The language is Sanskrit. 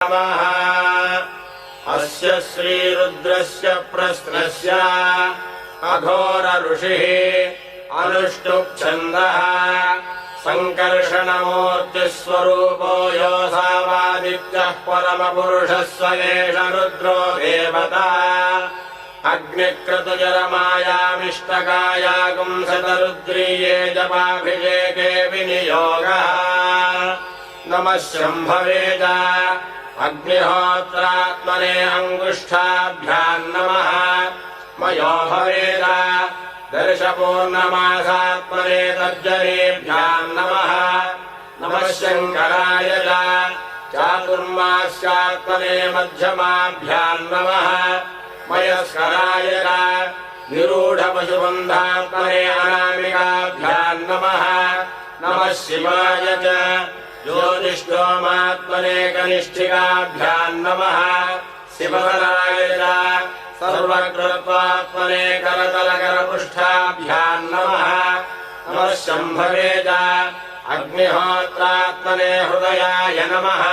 नमः। अस्य श्रीरुद्रस्य प्रश्नस्य अघोर ऋषिः अनुष्टुप् छन्दः संकर्षणमूर्तिस्वरूपो योऽसावादित्यः परमपुरुषः स एष रुद्रो देवता अग्निक्रतुजरमायामिष्टकायागुंसतरुद्रीये जपाभिषेके विनियोगः। नमः शम्भवे च अग्निहोत्रात्मने अङ्गुष्ठाभ्याम् नमः। मयो भवेद दर्शपूर्णमासात्मने तर्जनीभ्याम् नमः। नमः शङ्कराय च चातुर्मास्यात्मने मध्यमाभ्याम् नमः। मयस्कराय च निरूढपशुबन्धात्मने अनामिकाभ्याम् नमः। नमः शिवाय च ज्योतिष्ठोमात्मने कनिष्ठिकाभ्याम् नमः। शिवकराय च सर्वकृत्वात्मने करतलकरपृष्ठाभ्याम् नमः। नमः शम्भवे च अग्निहोत्रात्मने हृदयाय नमः।